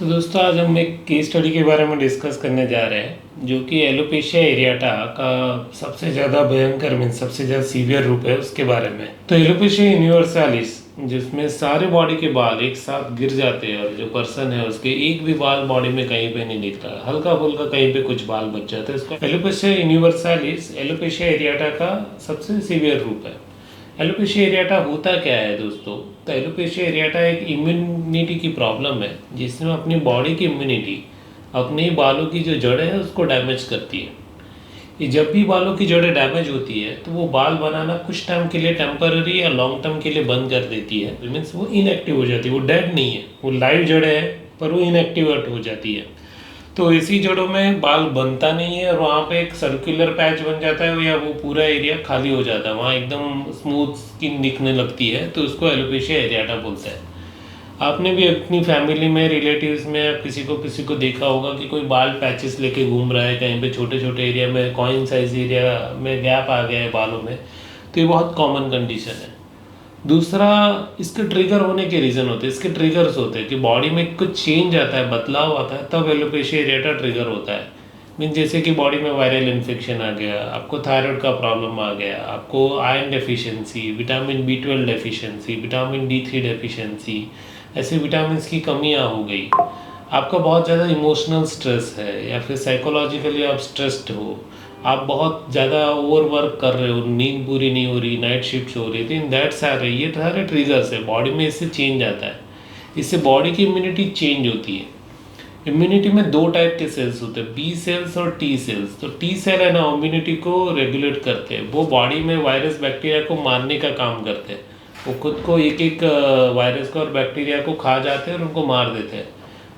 तो दोस्तों आज हम एक केस स्टडी के बारे में डिस्कस करने जा रहे हैं जो कि एलोपेशिया एरियाटा का सबसे ज़्यादा भयंकर मीन सबसे ज़्यादा सीवियर रूप है उसके बारे में। तो एलोपेशिया यूनिवर्सालिस जिसमें सारे बॉडी के बाल एक साथ गिर जाते हैं और जो पर्सन है उसके एक भी बाल बॉडी में कहीं पे नहीं दिखता, हल्का फुल्का कहीं पे कुछ बाल बच जाते हैं। उसका एलोपेशिया यूनिवर्सालिस एलोपेशिया एरियाटा का सबसे सीवियर रूप है। एलोपेशिया एरियाटा होता क्या है दोस्तों? तो एलोपेशिया एरियाटा एक इम्यूनिटी की प्रॉब्लम है जिसमें अपनी बॉडी की इम्यूनिटी अपने बालों की जो जड़ है उसको डैमेज करती है। ये जब भी बालों की जड़ें डैमेज होती है तो वो बाल बनाना कुछ टाइम के लिए टेम्पररी या लॉन्ग टर्म के लिए बंद कर देती है। मीन्स वो इनएक्टिव हो जाती है, वो डेड नहीं है, वो लाइव जड़ है पर वो इनएक्टिवेट हो जाती है। तो ऐसी जड़ों में बाल बनता नहीं है और वहाँ पे एक सर्कुलर पैच बन जाता है या वो पूरा एरिया खाली हो जाता है, वहाँ एकदम स्मूथ स्किन दिखने लगती है, तो उसको एलोपेशिया एरियाटा बोलते हैं। आपने भी अपनी फैमिली में रिलेटिव्स में किसी को देखा होगा कि कोई बाल पैचेस लेके घूम रहा है, कहीं पे छोटे छोटे एरिया में कॉइन साइज एरिया में गैप आ गया है बालों में। तो ये बहुत कॉमन कंडीशन है। दूसरा, इसके ट्रिगर होने के रीज़न होते हैं, इसके ट्रिगर्स होते हैं कि बॉडी में कुछ चेंज आता है, बदलाव आता है, तब एलोपेशिया एरियाटा ट्रिगर होता है। मीन जैसे कि बॉडी में वायरल इन्फेक्शन आ गया, आपको थायराइड का प्रॉब्लम आ गया, आपको iron deficiency, vitamin B12 deficiency, vitamin D3 deficiency, ऐसे विटामिन की कमियाँ हो गई, आपका बहुत ज़्यादा इमोशनल स्ट्रेस है या फिर साइकोलॉजिकली आप स्ट्रेस्ड हो, आप बहुत ज़्यादा ओवर वर्क कर रहे हो, नींद पूरी नहीं हो रही, नाइट शिफ्ट हो रही, तो इन दैट सारे ये सारे ट्रिगर्स है बॉडी में, इससे चेंज आता है। इससे बॉडी की इम्यूनिटी चेंज होती है। इम्यूनिटी में दो टाइप के सेल्स होते हैं, बी सेल्स और टी सेल्स। तो टी सेल है ना, इम्यूनिटी को रेगुलेट करते हैं, वो बॉडी में वायरस बैक्टीरिया को मारने का काम करते हैं। वो खुद को एक एक वायरस को और बैक्टीरिया को खा जाते हैं और उनको मार देते हैं।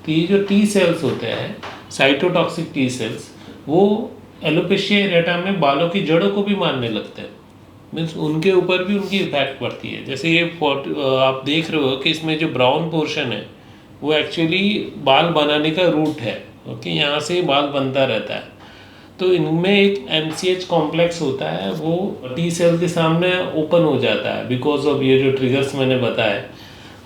तो ये जो टी सेल्स होते हैं, साइटोटॉक्सिक टी सेल्स, वो एलोपेशिया एरियाटा में बालों की जड़ों को भी मारने लगते हैं। मीन्स उनके ऊपर भी उनकी इफेक्ट पड़ती है। जैसे ये आप देख रहे हो कि इसमें जो ब्राउन पोर्शन है वो एक्चुअली बाल बनाने का रूट है। ओके, यहाँ से बाल बनता रहता है। तो इनमें एक MCH कॉम्प्लेक्स होता है, वो टी सेल के सामने ओपन हो जाता है बिकॉज ऑफ ये जो ट्रिगर्स मैंने बताए।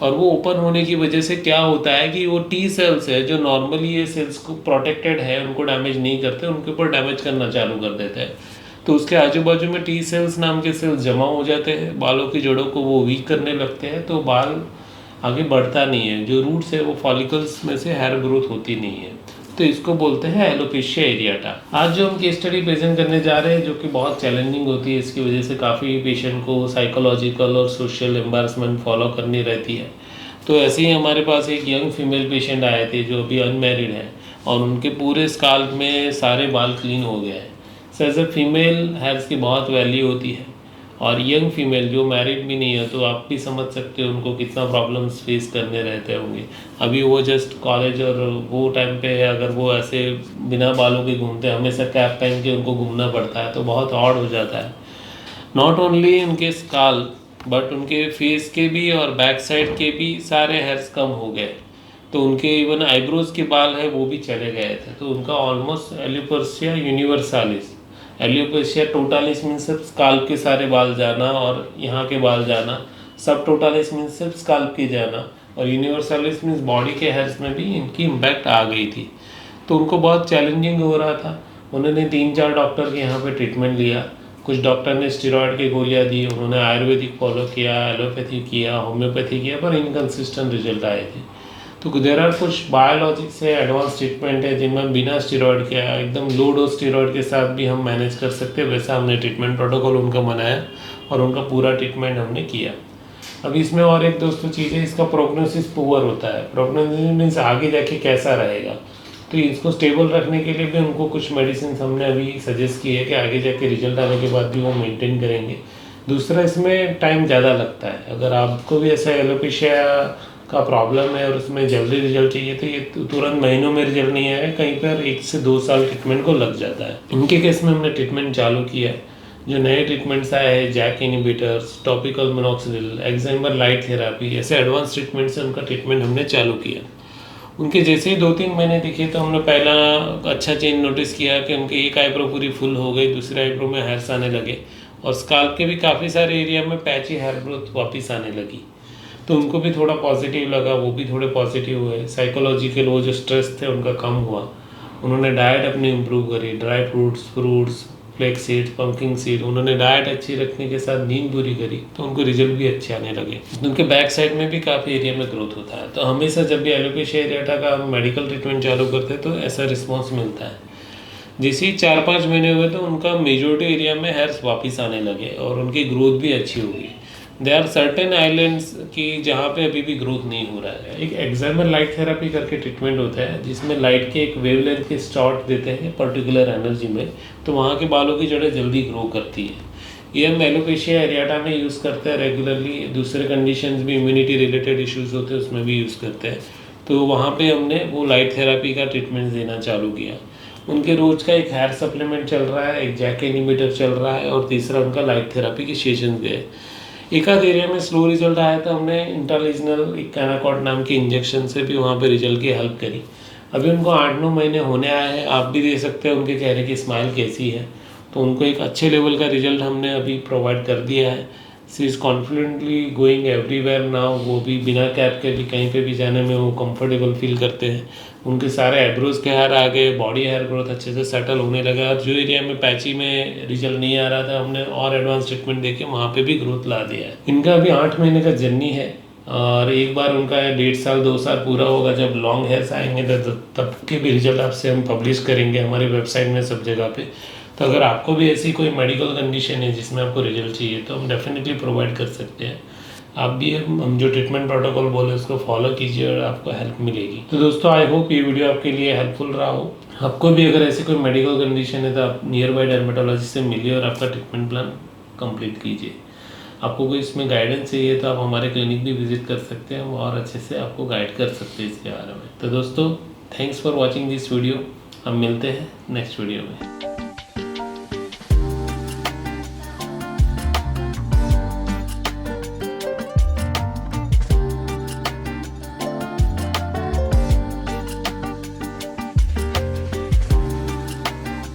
और वो ओपन होने की वजह से क्या होता है कि वो टी सेल्स है जो नॉर्मली ये सेल्स को प्रोटेक्टेड है, उनको डैमेज नहीं करते, उनके ऊपर डैमेज करना चालू कर देते हैं। तो उसके आजू बाजू में टी सेल्स नाम के सेल्स जमा हो जाते हैं, बालों की जड़ों को वो वीक करने लगते हैं, तो बाल आगे बढ़ता नहीं है। जो रूट्स है वो फॉलिकल्स में से हेयर ग्रोथ होती नहीं है। तो इसको बोलते हैं एलोपेशिया एरियाटा। आज जो हम केस स्टडी प्रेजेंट करने जा रहे हैं जो कि बहुत चैलेंजिंग होती है, इसकी वजह से काफ़ी पेशेंट को साइकोलॉजिकल और सोशल एम्बारसमेंट फॉलो करनी रहती है। तो ऐसे ही हमारे पास एक यंग फीमेल पेशेंट आए थे जो अभी अनमैरिड है और उनके पूरे स्काल्प में सारे बाल क्लीन हो गए हैं। So as a female hairs की बहुत वैल्यू होती है और यंग फीमेल जो मैरिड भी नहीं है, तो आप भी समझ सकते हो उनको कितना प्रॉब्लम्स फेस करने रहते होंगे। अभी वो जस्ट कॉलेज और वो टाइम पे अगर वो ऐसे बिना बालों के घूमते, हमेशा कैप पहन के उनको घूमना पड़ता है, तो बहुत ऑड हो जाता है। नॉट ओनली उनके स्काल बट उनके फेस के भी और बैक साइड के भी सारे हेयर्स कम हो गए। तो उनके इवन आईब्रोज के बाल है वो भी चले गए थे। तो उनका ऑलमोस्ट एलोपेशिया यूनिवर्सालिस, एलोपेशिया टोटालिस मीन्स सिर्फ स्काल्प के सारे बाल जाना और यहाँ के बाल जाना, सब टोटालिस मीन्स सिर्फ स्काल्प के जाना, और यूनिवर्सालिस मीन्स बॉडी के हेयर्स में भी इनकी इम्पैक्ट आ गई थी। तो उनको बहुत चैलेंजिंग हो रहा था। उन्होंने 3-4 डॉक्टर के यहाँ पे ट्रीटमेंट लिया। कुछ डॉक्टर ने स्टेरॉयड की गोलियाँ दी, उन्होंने आयुर्वेदिक फॉलो किया, एलोपैथी किया, होम्योपैथी किया, पर इनकन्सिस्टेंट रिजल्ट आए थे। तो देर आर कुछ बायोलॉजिक से एडवांस ट्रीटमेंट है जिनमें बिना स्टेरॉयड के, एकदम लो डोज स्टेरॉयड के साथ भी हम मैनेज कर सकते हैं। वैसा हमने ट्रीटमेंट प्रोटोकॉल उनका बनाया और उनका पूरा ट्रीटमेंट हमने किया। अब इसमें और एक दोस्तों चीज़ है, इसका प्रोग्नोसिस पुअर होता है। प्रोग्नोसिस मीन्स आगे जाके कैसा रहेगा। तो इसको स्टेबल रखने के लिए भी उनको कुछ मेडिसिन हमने अभी सजेस्ट की है कि आगे जाके रिजल्ट आने के बाद भी वो मेंटेन करेंगे। दूसरा, इसमें टाइम ज़्यादा लगता है। अगर आपको भी ऐसा एलोपेशिया का प्रॉब्लम है और उसमें जल्दी रिजल्ट चाहिए तो ये तुरंत महीनों में रिजल्ट नहीं आएगा, कहीं पर 1 से 2 साल ट्रीटमेंट को लग जाता है। इनके केस में हमने ट्रीटमेंट चालू किया। जो नए ट्रीटमेंट्स आए हैं, JAK inhibitors, topical minoxidil, excimer light therapy, ऐसे एडवांस ट्रीटमेंट से उनका ट्रीटमेंट हमने चालू किया। उनके जैसे ही 2-3 महीने दिखे तो हमने पहला अच्छा चेंज नोटिस किया कि उनकी एक आईब्रो पूरी फुल हो गई, दूसरे आईब्रो में हेयर्स आने लगे और स्काल्प के भी काफ़ी सारे एरिया में पैची हेयर ग्रोथ वापस आने लगी। तो उनको भी थोड़ा पॉजिटिव लगा, वो भी थोड़े पॉजिटिव हुए। साइकोलॉजिकल वो जो स्ट्रेस थे उनका कम हुआ। उन्होंने डाइट अपनी इम्प्रूव करी, dry fruits, flax seeds, pumpkin seed, उन्होंने डाइट अच्छी रखने के साथ नींद पूरी करी, तो उनको रिजल्ट भी अच्छे आने लगे। उनके बैक साइड में भी काफ़ी एरिया में ग्रोथ होता है। तो हमेशा जब भी एलोपेशिया एरियाटा का हम मेडिकल ट्रीटमेंट चालू करते हैं तो ऐसा रिस्पॉन्स मिलता है। जैसे ही 4-5 महीने हुए तो उनका मेजोरिटी एरिया में हेयर्स वापस आने लगे और उनकी ग्रोथ भी अच्छी होगी। दे आर सर्टेन आइलैंड्स की जहाँ पे अभी भी ग्रोथ नहीं हो रहा है। एक एक्सामर लाइट थेरेपी करके ट्रीटमेंट होता है जिसमें लाइट के एक वेवलेंथ के स्टॉट देते हैं पर्टिकुलर एनर्जी में, तो वहाँ के बालों की जड़ें जल्दी ग्रो करती है। ये हम एलोपेशिया एरियाटा में यूज़ करते हैं रेगुलरली। दूसरे कंडीशंस भी, इम्यूनिटी रिलेटेड इश्यूज होते हैं उसमें भी यूज़ करते हैं। तो वहाँ पे हमने वो लाइट थेरेपी का ट्रीटमेंट देना चालू किया। उनके रोज का एक हेयर सप्लीमेंट चल रहा है, एक जैक इनिबिटर चल रहा है और तीसरा उनका लाइट थेरेपी के सेशन गए। एक आध एरिया में स्लो रिजल्ट आया तो हमने इंटरलीजनल एक कैनाकॉट नाम के इंजेक्शन से भी वहाँ पे रिजल्ट की हेल्प करी। अभी उनको 8-9 महीने होने आए हैं। आप भी दे सकते हैं उनके चेहरे की स्माइल कैसी है। तो उनको एक अच्छे लेवल का रिजल्ट हमने अभी प्रोवाइड कर दिया है। She is confidently going everywhere now. वो भी बिना कैप के भी कहीं पे भी जाने में वो कंफर्टेबल फील करते हैं। उनके सारे आईब्रोज के हेयर आ गए, बॉडी हेयर ग्रोथ अच्छे से सेटल होने लगा। और जो एरिया में पैची में रिजल्ट नहीं आ रहा था हमने और एडवांस ट्रीटमेंट देके वहाँ पे भी ग्रोथ ला दिया है। इनका अभी 8 महीने का जर्नी है और एक बार उनका 1.5 साल 2 साल पूरा होगा जब लॉन्ग हेयर्स आएंगे तो तब के भी रिजल्ट आपसे हम पब्लिश करेंगे हमारी वेबसाइट में सब जगह पे। तो अगर आपको भी ऐसी कोई मेडिकल कंडीशन है जिसमें आपको रिजल्ट चाहिए तो हम डेफिनेटली प्रोवाइड कर सकते हैं। आप भी हम जो ट्रीटमेंट प्रोटोकॉल बोले उसको फॉलो कीजिए और आपको हेल्प मिलेगी। तो दोस्तों आई होप ये वीडियो आपके लिए हेल्पफुल रहा हो। आपको भी अगर ऐसी कोई मेडिकल कंडीशन है तो आप नियर बाय डर्मेटोलॉजिस्ट से मिलिए और आपका ट्रीटमेंट प्लान कंप्लीट कीजिए। आपको कोई इसमें गाइडेंस चाहिए तो आप हमारे क्लिनिक भी विजिट कर सकते हैं, वो और अच्छे से आपको गाइड कर सकते हैं इसके बारे में। तो दोस्तों thanks for watching this video. हम मिलते हैं नेक्स्ट वीडियो में।